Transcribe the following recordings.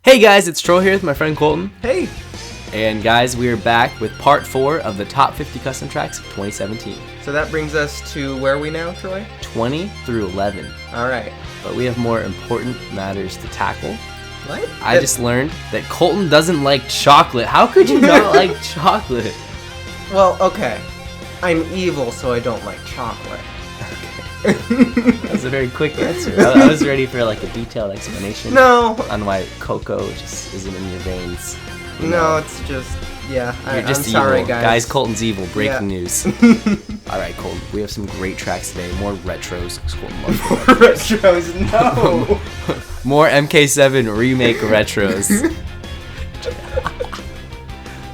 Hey guys, it's Troll here with my friend Colton. Hey! And guys, we are back with part 4 of the top 50 custom tracks of 2017. So that brings us to where are we now, Troy? 20 through 11. Alright. But we have more important matters to tackle. What? I just learned that Colton doesn't like chocolate. How could you not like chocolate? Well, okay. I'm evil, so I don't like chocolate. That was a very quick answer. I was ready for like a detailed explanation. No! On why cocoa just isn't in your veins. You No, know? it's just... Yeah, You're just I'm sorry, evil. guys. Colton's evil. Breaking news. Alright, Colton, we have some great tracks today. More retros. Colton loves the Retros, no! More MK7 remake retros.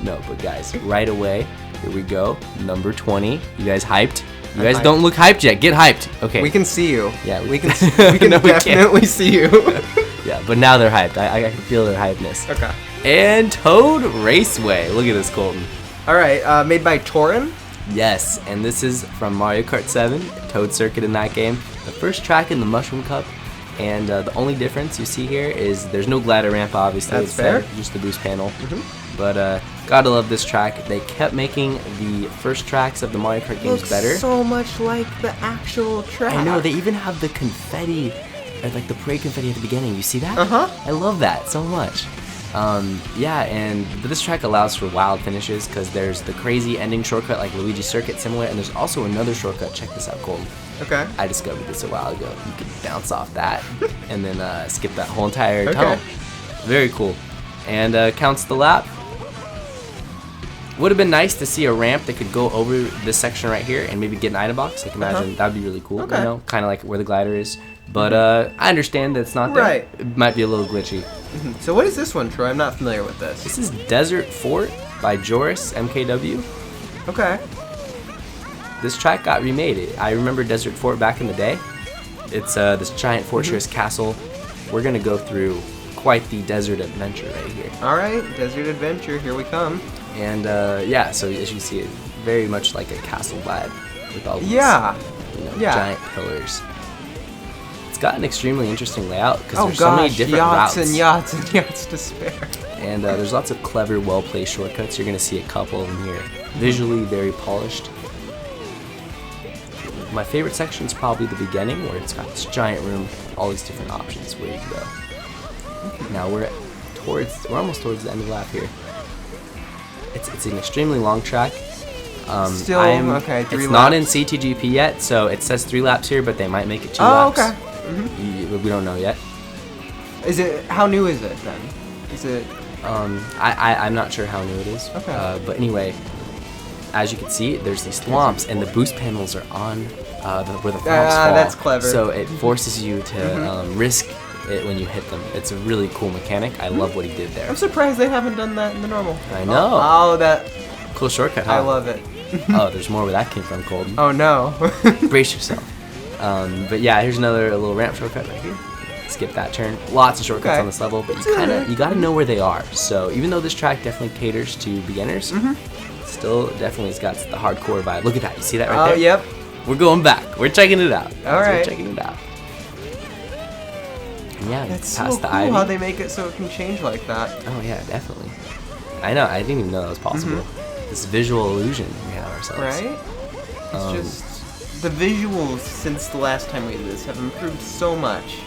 No, but guys, right away, here we go. Number 20. You guys hyped? You guys don't look hyped yet. Get hyped. Okay. We can see you. Yeah, we can no, definitely see you. Yeah, but now they're hyped. I can feel their hypeness. Okay. And Toad Raceway. Look at this, Colton. Alright, made by Torin? Yes, and this is from Mario Kart 7, Toad Circuit in that game. The first track in the Mushroom Cup, and the only difference you see here is there's no glider ramp, obviously. That's fair. Just the boost panel. But gotta love this track. They kept making the first tracks of the Mario Kart games Looks better. So much like the actual track. I know, they even have the confetti, like the parade confetti at the beginning. You see that? Uh-huh. I love that so much. Yeah, but this track allows for wild finishes because there's the crazy ending shortcut like Luigi Circuit similar, and there's also another shortcut. Check this out, Colton. Okay. I discovered this a while ago. You can bounce off that and then skip that whole entire tunnel. Very cool. And counts the lap. Would have been nice to see a ramp that could go over this section right here and maybe get an item box. Like imagine that'd be really cool. Okay. You know, kind of like where the glider is. But I understand that it's not there. Right. It might be a little glitchy. So what is this one, Troy? I'm not familiar with this. This is Desert Fort by Joris MKW. Okay. This track got remade. I remember Desert Fort back in the day. It's this giant fortress castle. We're gonna go through quite the desert adventure right here. Alright, desert adventure, here we come. And yeah, so as you see, it very much like a castle vibe with all these giant pillars. It's got an extremely interesting layout because there's so many different routes. And yachts and yachts to spare. And there's lots of clever, well-placed shortcuts. You're going to see a couple of them here. Visually very polished. My favorite section is probably the beginning where it's got this giant room, all these different options where you can go. Now we're almost towards the end of the lap here. It's an extremely long track. It's 3 laps. Not in CTGP yet, so it says 3 laps here, but they might make it 2 laps. Okay. We don't know yet. Is it? How new is it then? Is it? I'm not sure how new it is. Okay. But anyway, as you can see, there's these thwomps, and the boost panels are on where the thwomps fall. That's clever. So it forces you to risk it when you hit them. It's a really cool mechanic. I love what he did there. I'm surprised they haven't done that in the normal. I know. Oh, that. Cool shortcut, huh? I love it. Oh, there's more where that came from, Colton. Oh no. Brace yourself. But yeah, here's another little ramp shortcut right here. Skip that turn. Lots of shortcuts on this level, but you gotta know where they are. So even though this track definitely caters to beginners, still definitely it's got the hardcore vibe. Look at that. You see that right there? Oh, yep. We're going back. We're checking it out. All right. We're checking it out. And yeah, That's so past the cool ivy. how they make it so it can change like that. Oh yeah, definitely. I know. I didn't even know that was possible. This visual illusion we have ourselves. Right? It's just the visuals since the last time we did this have improved so much.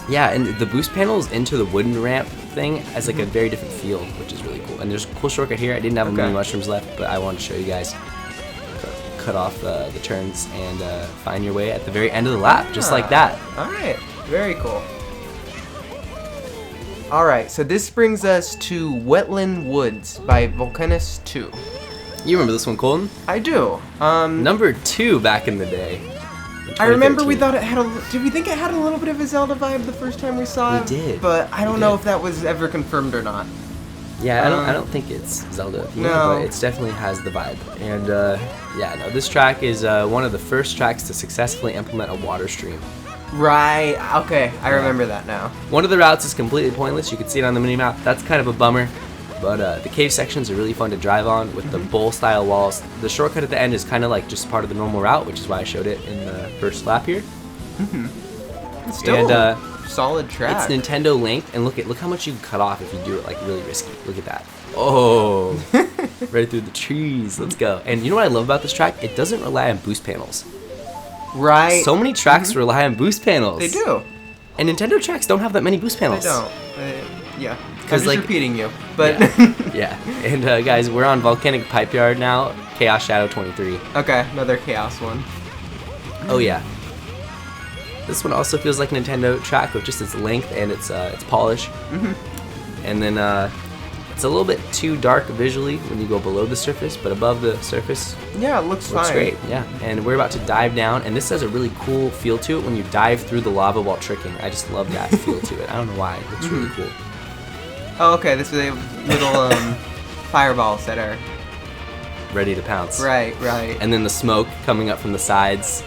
Yeah, and the boost panels into the wooden ramp thing has like a very different feel, which is really cool. And there's a cool shortcut here. I didn't have a million mushrooms left, but I wanted to show you guys. Cut off the turns and find your way at the very end of the lap, just like that. Alright, very cool. Alright, so this brings us to Wetland Woods by Volcano 2. You remember this one, Colton? I do. Number 2 back in the day. I remember we thought it had did we think it had a little bit of a Zelda vibe the first time we saw it? We did. But I don't know if that was ever confirmed or not. Yeah, I don't think it's Zelda, but it definitely has the vibe. And yeah, no, this track is one of the first tracks to successfully implement a water stream. Right. Okay, I remember that now. One of the routes is completely pointless. You can see it on the mini map. That's kind of a bummer. But the cave sections are really fun to drive on with the bowl-style walls. The shortcut at the end is kind of like just part of the normal route, which is why I showed it in the first lap here. Still, And solid track. It's Nintendo length, and look how much you can cut off if you do it like really risky. Look at that. Oh, right through the trees. Let's go. And you know what I love about this track? It doesn't rely on boost panels. Right. So many tracks rely on boost panels. They do. And Nintendo tracks don't have that many boost panels. They don't. Yeah. I'm just like, repeating you, but yeah. And guys, we're on Volcanic Pipe Yard now. Chaos Shadow 23. Okay, another chaos one. Oh yeah. This one also feels like a Nintendo track with just its length and its polish. And then it's a little bit too dark visually when you go below the surface, but above the surface, yeah, it looks fine. Great. Yeah. And we're about to dive down, and this has a really cool feel to it when you dive through the lava while tricking. I just love that feel to it. I don't know why. It looks really cool. Oh, okay. This is a little fireballs that are ready to pounce. Right. And then the smoke coming up from the sides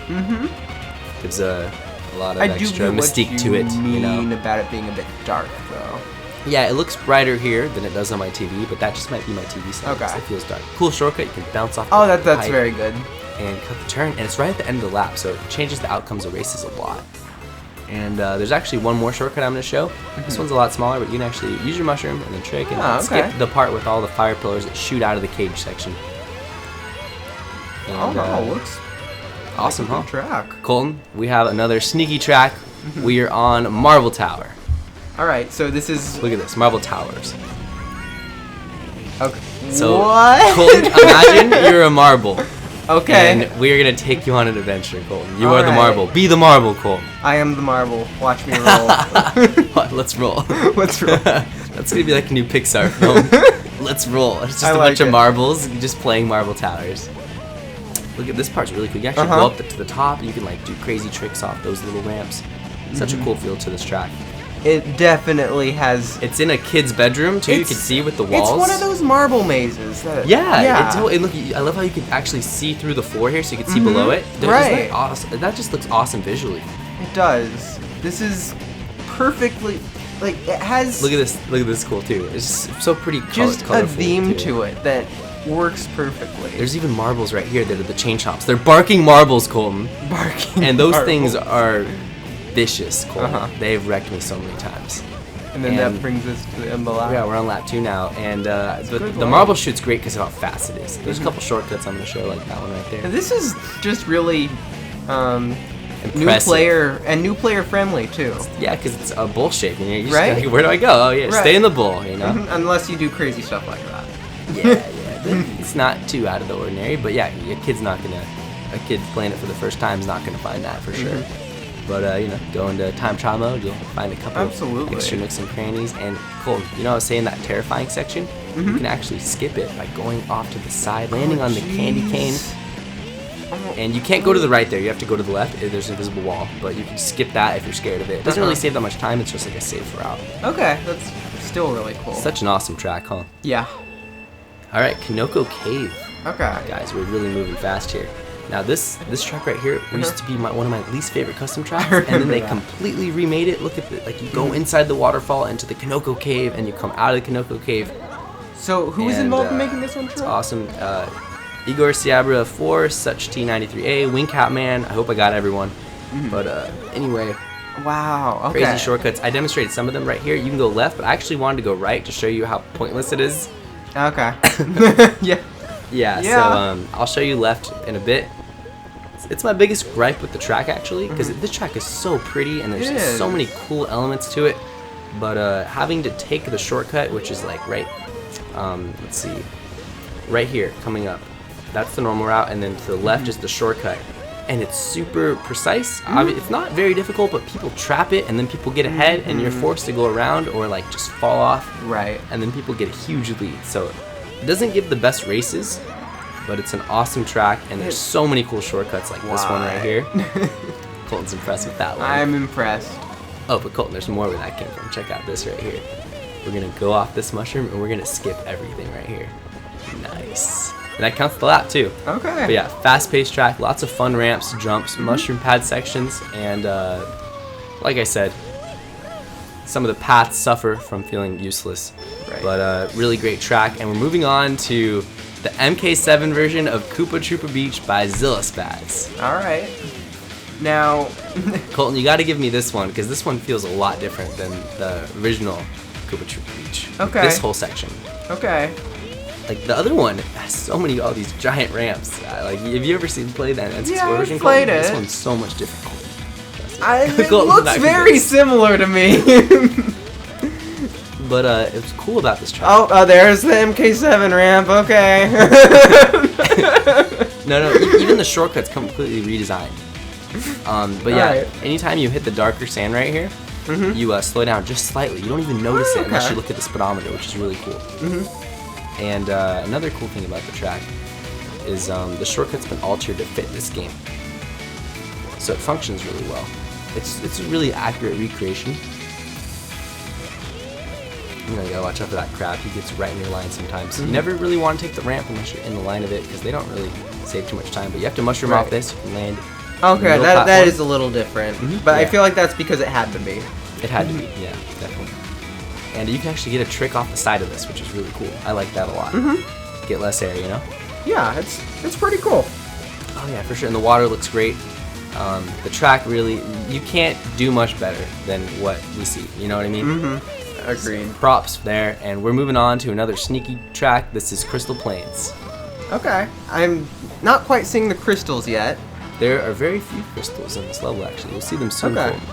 gives a lot of extra mystique to it. You mean about it being a bit dark, though. Yeah, it looks brighter here than it does on my TV, but that just might be my TV settings. Okay. It feels dark. Cool shortcut. You can bounce off. Oh, that's very good. And cut the turn, and it's right at the end of the lap, so it changes the outcomes of races a lot. And there's actually one more shortcut I'm going to show. This one's a lot smaller, but you can actually use your mushroom and then trick and skip the part with all the fire pillars that shoot out of the cage section. And, looks awesome, like a huh? good track. Colton, we have another sneaky track. We are on Marble Tower. All right, so this is. Look at this, Marble Towers. Okay. So, what? Colton, imagine you're a marble. Okay. And we're gonna take you on an adventure, Colton. You are the marble. Be the marble, Colton. I am the marble. Watch me roll. Let's roll. Let's roll. That's gonna be like a new Pixar film. Let's roll. It's just a bunch of marbles just playing marble towers. Look at this part's really cool. You can actually go up to the top. You can like do crazy tricks off those little ramps. Such a cool feel to this track. It definitely has. It's in a kid's bedroom too. You can see with the walls. It's one of those marble mazes. Yeah. And look, I love how you can actually see through the floor here, so you can see below it. Right. Awesome. That just looks awesome visually. It does. This is perfectly. Like it has. Look at this. Look at this cool too. It's just so pretty. Just a theme too. to it that works perfectly. There's even marbles right here that are the chain chomps. They're barking marbles, Colton. Barking. And those things are vicious, Colton. They've wrecked me so many times. And then that brings us to the end of the lap. Yeah, we're on lap 2 now, and the marble shoot's great because of how fast it is. There's a couple shortcuts I'm gonna show, like that one right there. And this is just really impressive. new player friendly too. Yeah, because it's a bull shape, and you're just right? like, where do I go? Oh yeah, stay in the bull, you know. Unless you do crazy stuff like that. Yeah. It's not too out of the ordinary, but yeah, a kid playing it for the first time is not gonna find that for sure. But go into time trial mode, you'll find a couple of extra nooks and crannies. And Colton, I was saying that terrifying section, you can actually skip it by going off to the side, landing on the candy cane. And you can't go to the right there, you have to go to the left. There's an invisible wall, but you can skip that if you're scared of it. It doesn't really save that much time, it's just like a safe route. Okay, that's still really cool. Such an awesome track, huh? Yeah. Alright, Conoco Cave. Okay. Guys, we're really moving fast here. Now this track right here used to be one of my least favorite custom tracks, and then they completely remade it. Look at it, like you go inside the waterfall into the Conoco Cave, and you come out of the Conoco Cave. So who was involved in making this one? It's awesome. Igor Ciabra 4, Such T93A, Wingcap Man. I hope I got everyone. But anyway. Wow. Okay. Crazy shortcuts. I demonstrated some of them right here. You can go left, but I actually wanted to go right to show you how pointless it is. Okay. Yeah. So I'll show you left in a bit. It's my biggest gripe with the track actually, because this track is so pretty and there's just so many cool elements to it. But having to take the shortcut, which is like right here coming up, that's the normal route, and then to the left is the shortcut, and it's super precise. It's not very difficult, but people trap it, and then people get ahead, and you're forced to go around or like just fall off. Right. And then people get a huge lead. So it doesn't give the best races, but it's an awesome track, and there's so many cool shortcuts like this one right here. Colton's impressed with that one. I'm impressed. Oh, but Colton, there's more where that came from. Check out this right here. We're gonna go off this mushroom, and we're gonna skip everything right here. Nice. And that counts the lap too. Okay. But yeah, fast-paced track, lots of fun ramps, jumps, mushroom pad sections, and like I said, some of the paths suffer from feeling useless. Right. But really great track, and we're moving on to the MK7 version of Koopa Troopa Beach by Zilla Spaz. All right. Now, Colton, you got to give me this one because this one feels a lot different than the original Koopa Troopa Beach. Okay. This whole section. okay. Like the other one has so many all these giant ramps. Like, have you ever seen play that N64 Yeah, I've version? played Colton? it. This one's so much different. It Colton's looks not very convinced. similar to me. But what's cool about this track? Oh, there's the MK7 ramp. Okay. No, even the shortcuts completely redesigned. But yeah, Alright. anytime you hit the darker sand right here, you slow down just slightly. You don't even notice it unless okay. you look at the speedometer, which is really cool. And another cool thing about the track is the shortcut's been altered to fit this game, so it functions really well. It's a really accurate recreation. You know, you gotta watch out for that crab. He gets right in your line sometimes. You never really want to take the ramp unless you're in the line of it because they don't really save too much time. But you have to mushroom off this. You can land. Okay, that is a little different, but I Yeah. feel like that's because it had to be. It had to be, yeah, definitely. And you can actually get a trick off the side of this, which is really cool. I like that a lot. Get less air, you know? Yeah, it's pretty cool. Oh yeah, for sure. And the water looks great. The track really, you can't do much better than what we see. You know what I mean? Agreed. Props there. And we're moving on to another sneaky track. This is Crystal Plains. Okay, I'm not quite seeing the crystals yet. There are very few crystals in this level, actually. You'll see them soon. Okay. Colton.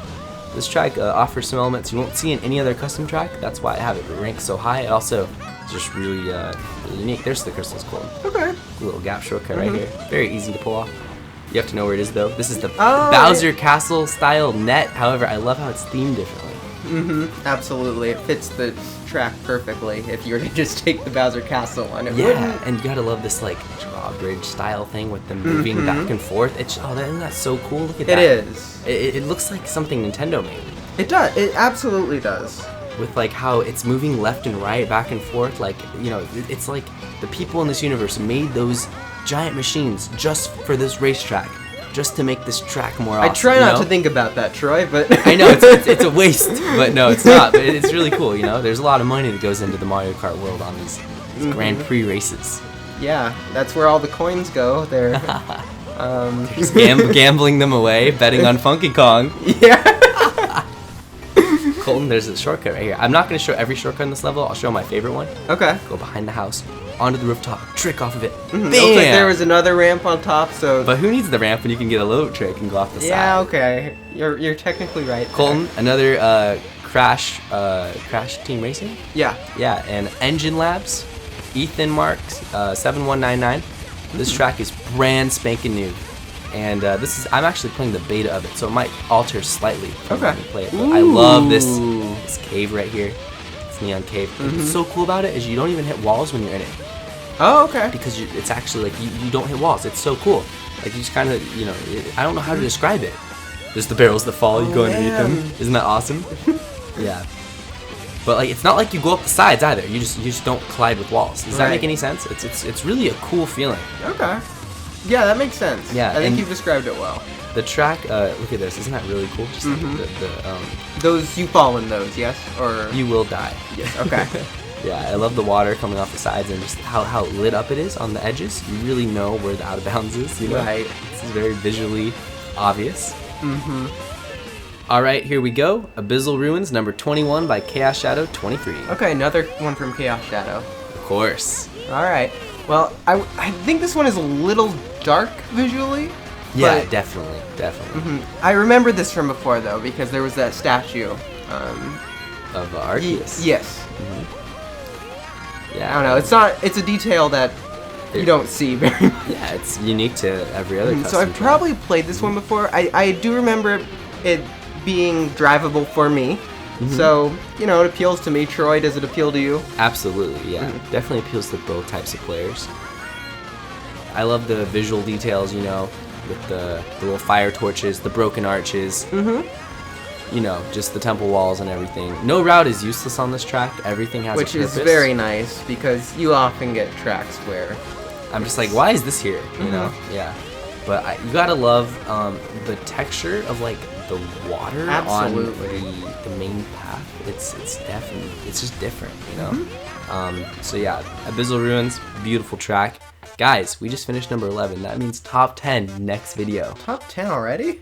This track offers some elements you won't see in any other custom track. That's why I have it ranked so high. It also is just really, really unique. There's the crystals, Colton. Okay. A little gap shortcut right here. Very easy to pull off. You have to know where it is, though. This is the Oh, Bowser Castle style net. However, I love how it's themed differently. Absolutely, it fits the track perfectly. If you were to just take the Bowser Castle one, it Yeah, wouldn't. and you gotta love this like drawbridge style thing with them moving back and forth. It's isn't that so cool? Look at that. It is. It looks like something Nintendo made. It does. It absolutely does. With like how it's moving left and right, back and forth. Like, you know, it's like the people in this universe made those giant machines just for this racetrack, just to make this track more awesome. I try you not know? to think about that, Troy, but I know it's a waste, but no, it's not. But it's really cool, you know. There's a lot of money that goes into the Mario Kart world on these Grand Prix races. yeah, that's where all the coins go. They're Just gambling them away, betting on Funky Kong. yeah. Colton, there's a shortcut right here. I'm not going to show every shortcut in this level. I'll show my favorite one. Okay. Go behind the house, onto the rooftop, trick off of it. Bam! Looks like there was another ramp on top, so. But who needs the ramp when you can get a low trick and go off the side? yeah, okay. You're technically right. there. Colton, another Crash Team Racing. Yeah. Yeah, and Engine Labs, Ethan Marks 7199. This track is brand spanking new, and I'm actually playing the beta of it, so it might alter slightly from when you play it. But I love this cave right here. This neon cave. What's so cool about it is you don't even hit walls when you're in it, Oh, okay. because it's actually like you don't hit walls. It's so cool. Like you just kind of I don't know how to describe it. There's the barrels that fall. You go underneath them. Isn't that awesome? Yeah. But like it's not like you go up the sides either. You just don't collide with walls. Does that make any sense? It's really a cool feeling. Okay. Yeah, that makes sense. Yeah, I think and- you've described it well. The track, look at this. Isn't that really cool? Just the Those, you fall in those, yes? Or. you will die. Yes, okay. Yeah, I love the water coming off the sides and just how lit up it is on the edges. You really know where the out of bounds is. You know? Right. This is very visually obvious. All right, here we go. Abyssal Ruins, number 21 by Chaos Shadow 23. Okay, another one from Chaos Shadow. Of course. Alright. Well, I think this one is a little dark visually. Yeah, but- definitely. I remember this from before, though, because there was that statue. Of Arceus. Yes. Yeah. I don't know. It's a detail that you don't see very much. Yeah, it's unique to every other custom So I've track. probably played this one before. I do remember it being drivable for me. So, it appeals to me. Troy, does it appeal to you? Absolutely, yeah. Definitely appeals to both types of players. I love the visual details, with the little fire torches, the broken arches. Just the temple walls and everything. No route is useless on this track. Everything has Which a purpose. is very nice, because you often get tracks where... I'm just like, why is this here? You know? Yeah. But you gotta love the texture of like the water Absolutely. on the main path. It's just different, So yeah, Abyssal Ruins, beautiful track. Guys, we just finished number 11. That means top 10 next video. Top 10 already?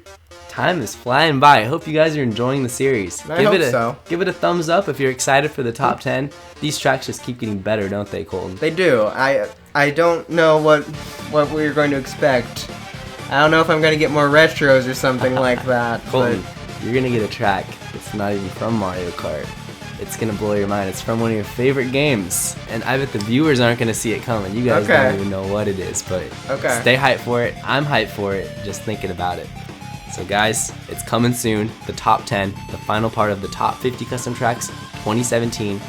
Time is flying by. I hope you guys are enjoying the series. I hope so. Give it a thumbs up if you're excited for the top 10. These tracks just keep getting better, don't they, Colton? They do. I don't know what we're going to expect. I don't know if I'm going to get more retros or something like that. Colton, you're going to get a track that's not even from Mario Kart. It's going to blow your mind. It's from one of your favorite games. And I bet the viewers aren't going to see it coming. You guys don't even know what it is. But stay hyped for it. I'm hyped for it just thinking about it. So guys, it's coming soon. The top 10, the final part of the top 50 custom tracks 2017.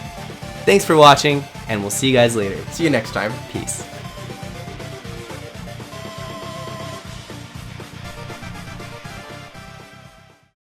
Thanks for watching, and we'll see you guys later. See you next time. Peace.